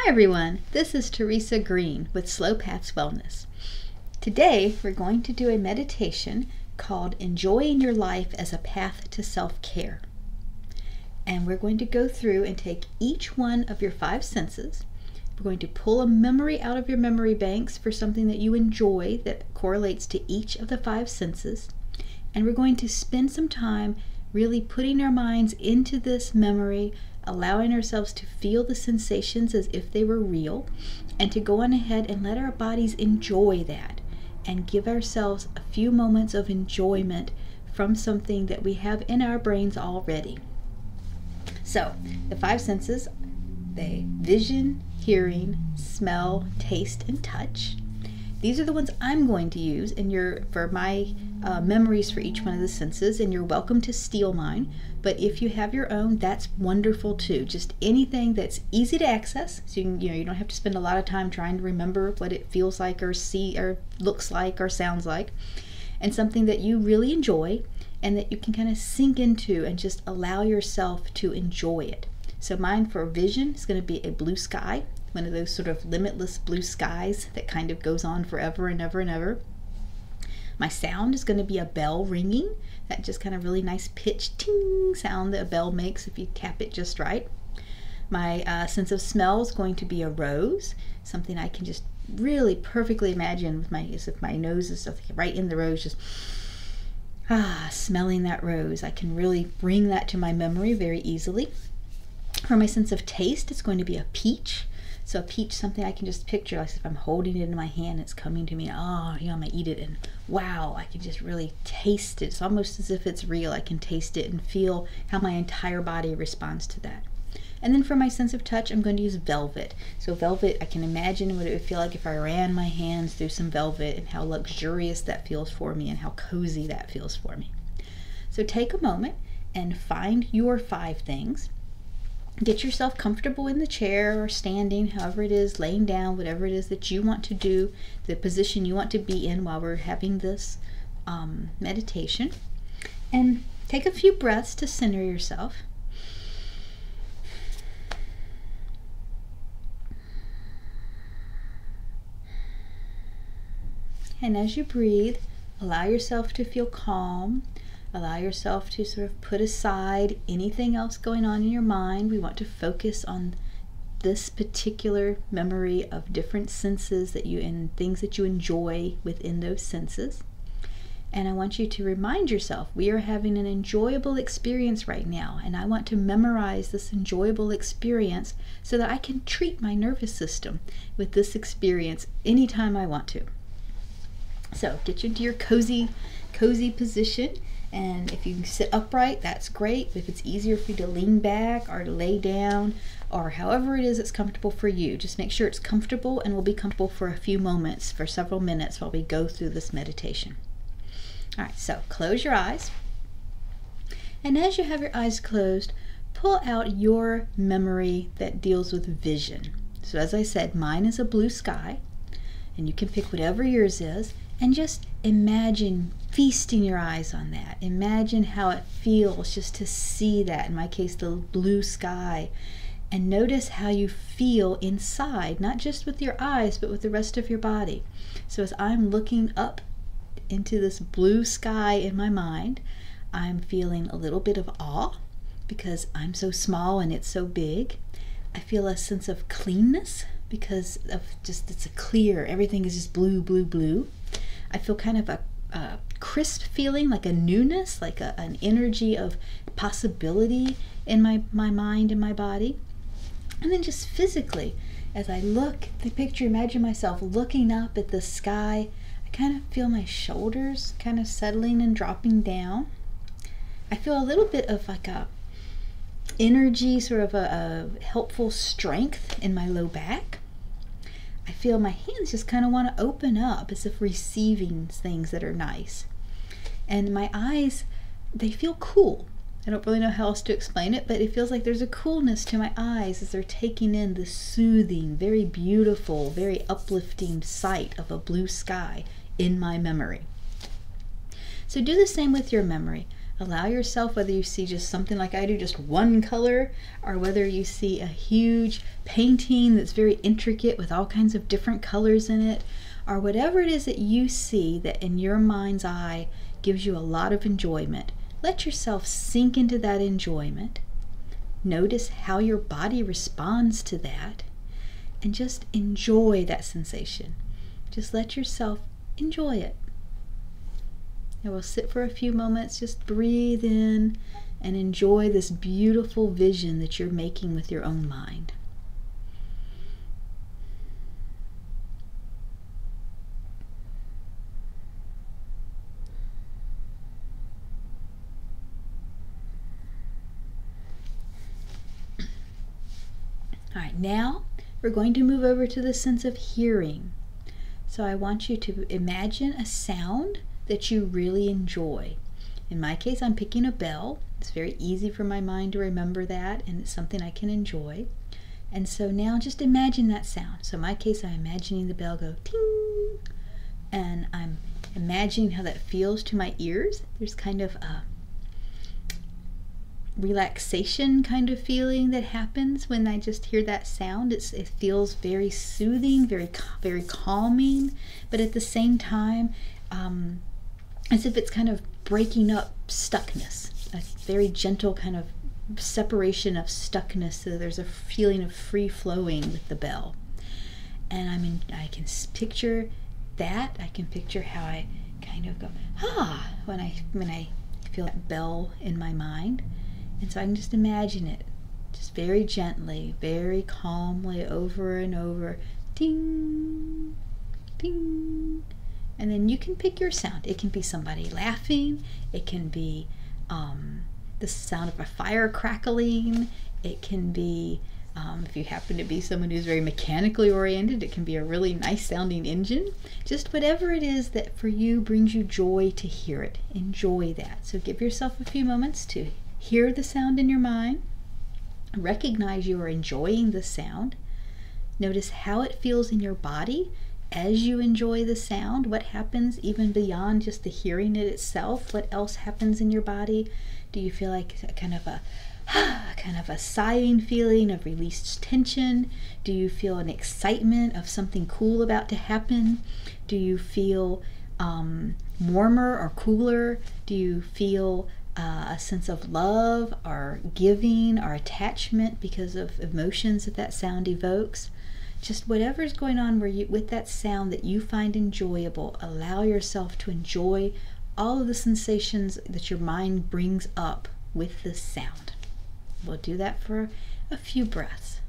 Hi everyone, this is Teresa Green with Slow Paths Wellness. Today we're going to do a meditation called Enjoying Your Life as a Path to Self-Care. And we're going to go through and take each one of your 5 senses. We're going to pull a memory out of your memory banks for something that you enjoy that correlates to each of the 5 senses. And we're going to spend some time really putting our minds into this memory, allowing ourselves to feel the sensations as if they were real, and to go on ahead and let our bodies enjoy that and give ourselves a few moments of enjoyment from something that we have in our brains already. So, the 5 senses, they vision, hearing, smell, taste, and touch. These are the ones I'm going to use for my memories for each one of the senses, and you're welcome to steal mine. But if you have your own, that's wonderful too. Just anything that's easy to access, so you don't have to spend a lot of time trying to remember what it feels like or see or looks like or sounds like, and something that you really enjoy and that you can kind of sink into and just allow yourself to enjoy it. So mine for vision is going to be a blue sky, one of those sort of limitless blue skies that kind of goes on forever and ever and ever. My sound is going to be a bell ringing, that just kind of really nice pitch ting sound that a bell makes if you tap it just right. My sense of smell is going to be a rose, something I can just really perfectly imagine with as if my nose is right in the rose, just smelling that rose. I can really bring that to my memory very easily. For my sense of taste, it's going to be a peach. So a peach, something I can just picture, like if I'm holding it in my hand, it's coming to me, I'm gonna eat it, and wow, I can just really taste it. It's almost as if it's real. I can taste it and feel how my entire body responds to that. And then for my sense of touch, I'm going to use velvet. So velvet, I can imagine what it would feel like if I ran my hands through some velvet and how luxurious that feels for me and how cozy that feels for me. So take a moment and find your 5 things. Get yourself comfortable in the chair or standing, however it is, laying down, whatever it is that you want to do, the position you want to be in while we're having this meditation. And take a few breaths to center yourself. And as you breathe, allow yourself to feel calm. Allow yourself to sort of put aside anything else going on in your mind. We want to focus on this particular memory of different senses and things that you enjoy within those senses. And I want you to remind yourself, we are having an enjoyable experience right now, and I want to memorize this enjoyable experience so that I can treat my nervous system with this experience anytime I want to. So get you into your cozy position. And if you can sit upright, that's great. If it's easier for you to lean back or to lay down or however it is that's comfortable for you, just make sure it's comfortable and will be comfortable for a few moments, for several minutes while we go through this meditation. All right, so close your eyes. And as you have your eyes closed, pull out your memory that deals with vision. So as I said, mine is a blue sky, and you can pick whatever yours is. And just imagine feasting your eyes on that. Imagine how it feels just to see that, in my case, the blue sky. And notice how you feel inside, not just with your eyes, but with the rest of your body. So as I'm looking up into this blue sky in my mind, I'm feeling a little bit of awe because I'm so small and it's so big. I feel a sense of cleanness because of it's a clear, everything is just blue, blue, blue. I feel kind of a crisp feeling, like a newness, like an energy of possibility in my mind and my body. And then just physically, as I look, imagine myself looking up at the sky, I kind of feel my shoulders kind of settling and dropping down. I feel a little bit of like a energy, sort of a helpful strength in my low back. I feel my hands just kind of want to open up as if receiving things that are nice. And my eyes, they feel cool. I don't really know how else to explain it, but it feels like there's a coolness to my eyes as they're taking in the soothing, very beautiful, very uplifting sight of a blue sky in my memory. So do the same with your memory. Allow yourself, whether you see just something like I do, just one color, or whether you see a huge painting that's very intricate with all kinds of different colors in it, or whatever it is that you see that in your mind's eye gives you a lot of enjoyment. Let yourself sink into that enjoyment. Notice how your body responds to that, and just enjoy that sensation. Just let yourself enjoy it. And we'll sit for a few moments, just breathe in and enjoy this beautiful vision that you're making with your own mind. All right, now we're going to move over to the sense of hearing. So I want you to imagine a sound that you really enjoy. In my case, I'm picking a bell. It's very easy for my mind to remember that, and it's something I can enjoy. And so now just imagine that sound. So in my case, I'm imagining the bell go ting, and I'm imagining how that feels to my ears. There's kind of a relaxation kind of feeling that happens when I just hear that sound. It feels very soothing, very calming, but at the same time, as if it's kind of breaking up stuckness, a very gentle kind of separation of stuckness, so there's a feeling of free flowing with the bell. And I can picture that. I can picture how I kind of go when I feel that bell in my mind. And so I can just imagine it, just very gently, very calmly, over and over, ding, ding. And then you can pick your sound. It can be somebody laughing. It can be the sound of a fire crackling. It can be, if you happen to be someone who's very mechanically oriented, it can be a really nice sounding engine. Just whatever it is that for you brings you joy to hear it. Enjoy that. So give yourself a few moments to hear the sound in your mind. Recognize you are enjoying the sound. Notice how it feels in your body as you enjoy the sound. What happens even beyond just the hearing it itself? What else happens in your body? Do you feel like kind of a sighing feeling of released tension? Do you feel an excitement of something cool about to happen? Do you feel warmer or cooler? Do you feel a sense of love or giving or attachment because of emotions that sound evokes? Just whatever's going on with that sound that you find enjoyable, allow yourself to enjoy all of the sensations that your mind brings up with this sound. We'll do that for a few breaths.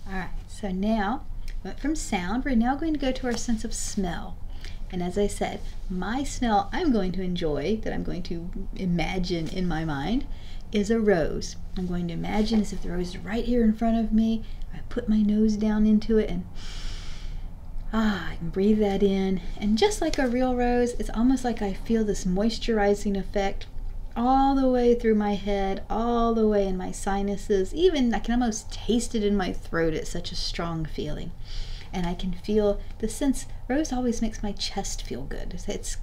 All right, so now, went from sound, we're now going to go to our sense of smell. And as I said, my smell I'm going to enjoy, that I'm going to imagine in my mind, is a rose. I'm going to imagine as if the rose is right here in front of me. I put my nose down into it and I can breathe that in. And just like a real rose, it's almost like I feel this moisturizing effect all the way through my head, all the way in my sinuses. Even I can almost taste it in my throat. It's such a strong feeling. And I can feel the sense, rose always makes my chest feel good. It's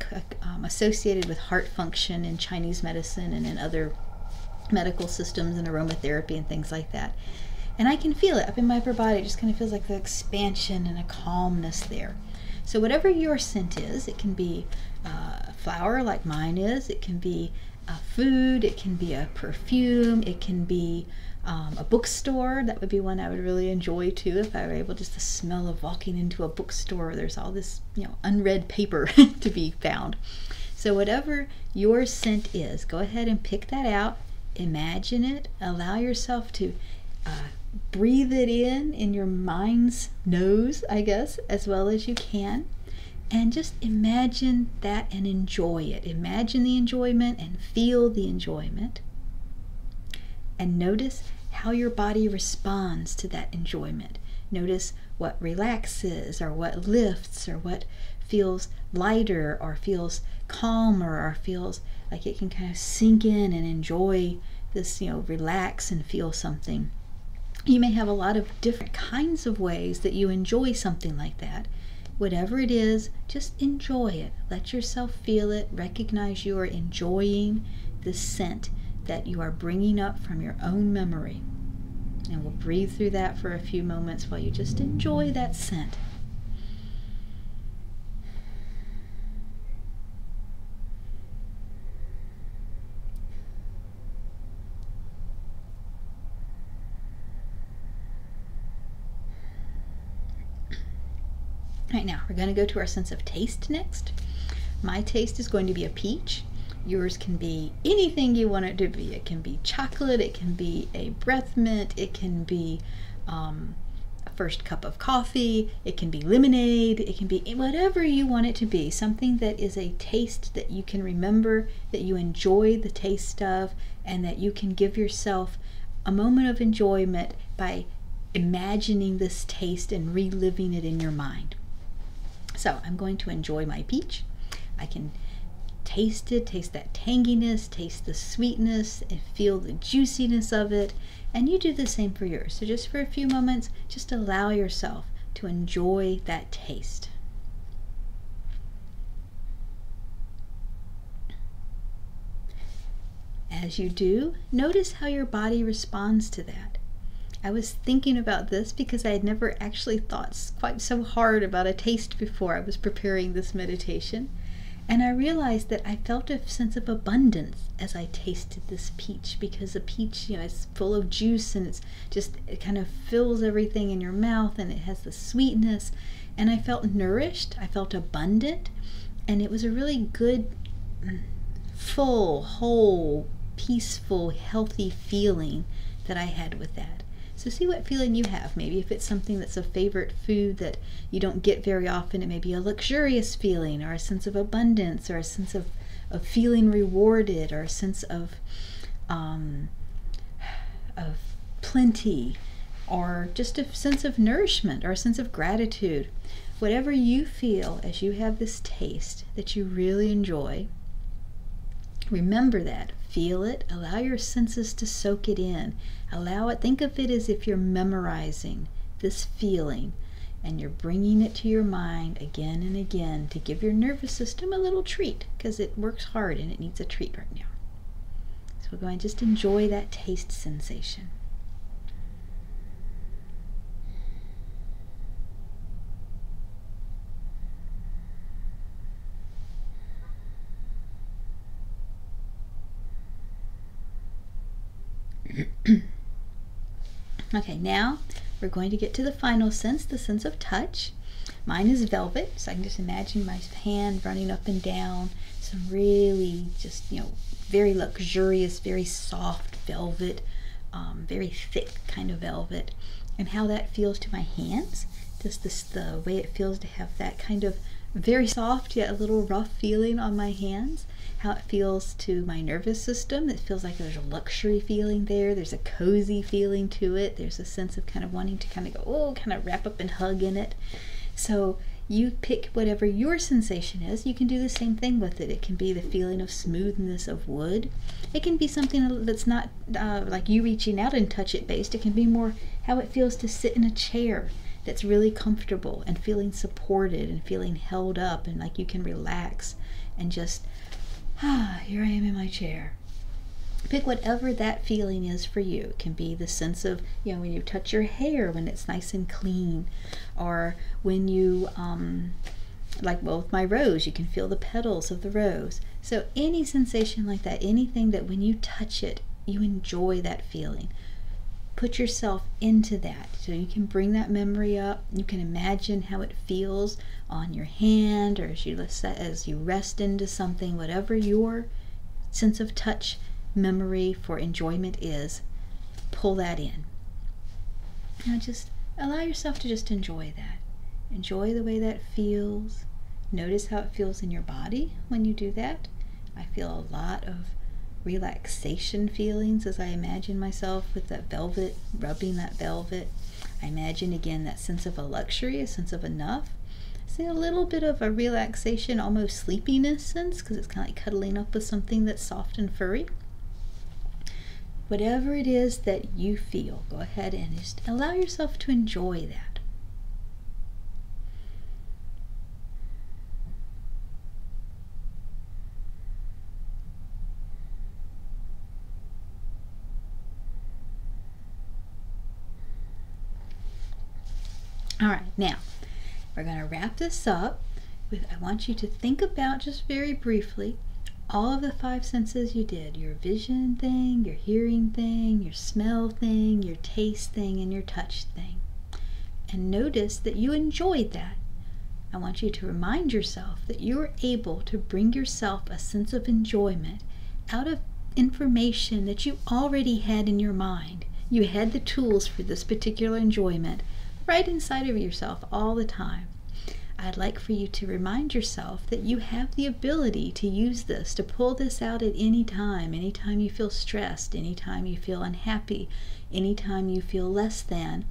associated with heart function in Chinese medicine and in other medical systems and aromatherapy and things like that. And I can feel it up in my upper body. It just kind of feels like the expansion and a calmness there. So whatever your scent is, it can be a flower like mine is, it can be a food, it can be a perfume, it can be a bookstore. That would be one I would really enjoy too, if I were able just to smell of walking into a bookstore. There's all this, unread paper to be found. So whatever your scent is, go ahead and pick that out, imagine it, allow yourself to breathe it in your mind's nose, I guess, as well as you can. And just imagine that and enjoy it. Imagine the enjoyment and feel the enjoyment. And notice how your body responds to that enjoyment. Notice what relaxes, or what lifts, or what feels lighter, or feels calmer, or feels like it can kind of sink in and enjoy this, relax and feel something. You may have a lot of different kinds of ways that you enjoy something like that. Whatever it is, just enjoy it. Let yourself feel it. Recognize you are enjoying the scent that you are bringing up from your own memory. And we'll breathe through that for a few moments while you just enjoy that scent. Right now, we're going to go to our sense of taste next. My taste is going to be a peach. Yours can be anything you want it to be. It can be chocolate, it can be a breath mint, it can be a first cup of coffee, it can be lemonade, it can be whatever you want it to be. Something that is a taste that you can remember, that you enjoy the taste of, and that you can give yourself a moment of enjoyment by imagining this taste and reliving it in your mind. So I'm going to enjoy my peach. I can taste it, taste that tanginess, taste the sweetness, and feel the juiciness of it. And you do the same for yours. So just for a few moments, just allow yourself to enjoy that taste. As you do, notice how your body responds to that. I was thinking about this because I had never actually thought quite so hard about a taste before I was preparing this meditation. And I realized that I felt a sense of abundance as I tasted this peach, because the peach, is full of juice, and it kind of fills everything in your mouth, and it has the sweetness. And I felt nourished, I felt abundant, and it was a really good, full, whole, peaceful, healthy feeling that I had with that. So see what feeling you have. Maybe if it's something that's a favorite food that you don't get very often, it may be a luxurious feeling, or a sense of abundance, or a sense of feeling rewarded, or a sense of plenty, or just a sense of nourishment, or a sense of gratitude. Whatever you feel as you have this taste that you really enjoy, remember that. Feel it. Allow your senses to soak it in. Allow it. Think of it as if you're memorizing this feeling, and you're bringing it to your mind again and again to give your nervous system a little treat, because it works hard and it needs a treat right now. So we're going to just enjoy that taste sensation. Okay, now we're going to get to the final sense, the sense of touch. Mine is velvet, so I can just imagine my hand running up and down some really just, very luxurious, very soft velvet, very thick kind of velvet. And how that feels to my hands, just the way it feels to have that kind of very soft yet a little rough feeling on my hands. How it feels to my nervous system. It feels like there's a luxury feeling there. There's a cozy feeling to it. There's a sense of kind of wanting to kind of go, kind of wrap up and hug in it. So you pick whatever your sensation is. You can do the same thing with it. It can be the feeling of smoothness of wood. It can be something that's not like you reaching out and touch it based. It can be more how it feels to sit in a chair that's really comfortable and feeling supported and feeling held up, and like you can relax and just, here I am in my chair. Pick whatever that feeling is for you. It can be the sense of, when you touch your hair when it's nice and clean, or when you, with my rose, you can feel the petals of the rose. So any sensation like that, anything that when you touch it, you enjoy that feeling. Put yourself into that, so you can bring that memory up. You can imagine how it feels on your hand, or as you rest into something. Whatever your sense of touch memory for enjoyment is, pull that in. Now just allow yourself to just enjoy that. Enjoy the way that feels. Notice how it feels in your body when you do that. I feel a lot of relaxation feelings as I imagine myself with that velvet, rubbing that velvet. I imagine again that sense of a luxury, a sense of enough. See a little bit of a relaxation, almost sleepiness sense, because it's kind of like cuddling up with something that's soft and furry. Whatever it is that you feel, go ahead and just allow yourself to enjoy that. All right, now we're going to wrap this up with, I want you to think about just very briefly all of the 5 senses you did, your vision thing, your hearing thing, your smell thing, your taste thing, and your touch thing. And notice that you enjoyed that. I want you to remind yourself that you were able to bring yourself a sense of enjoyment out of information that you already had in your mind. You had the tools for this particular enjoyment right inside of yourself all the time. I'd like for you to remind yourself that you have the ability to use this, to pull this out at any time you feel stressed, anytime you feel unhappy, anytime you feel less than.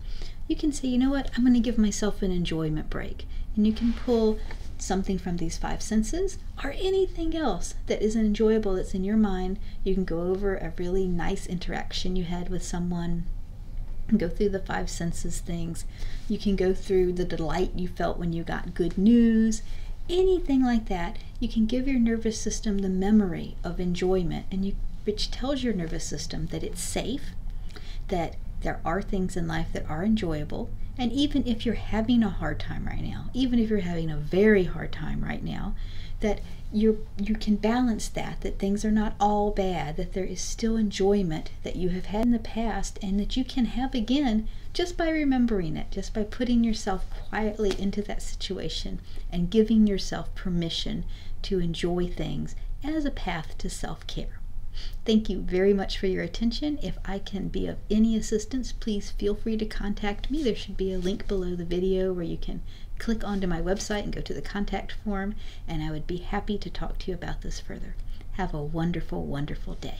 You can say, you know what, I'm going to give myself an enjoyment break. And you can pull something from these 5 senses or anything else that is enjoyable that's in your mind. You can go over a really nice interaction you had with someone, go through the 5 senses things. You can go through the delight you felt when you got good news, anything like that. You can give your nervous system the memory of enjoyment, and which tells your nervous system that it's safe, that there are things in life that are enjoyable. And even if you're having a hard time right now, even if you're having a very hard time right now, that you can balance that things are not all bad, that there is still enjoyment that you have had in the past and that you can have again just by remembering it, just by putting yourself quietly into that situation and giving yourself permission to enjoy things as a path to self-care. Thank you very much for your attention. If I can be of any assistance, please feel free to contact me. There should be a link below the video where you can click onto my website and go to the contact form, and I would be happy to talk to you about this further. Have a wonderful, wonderful day.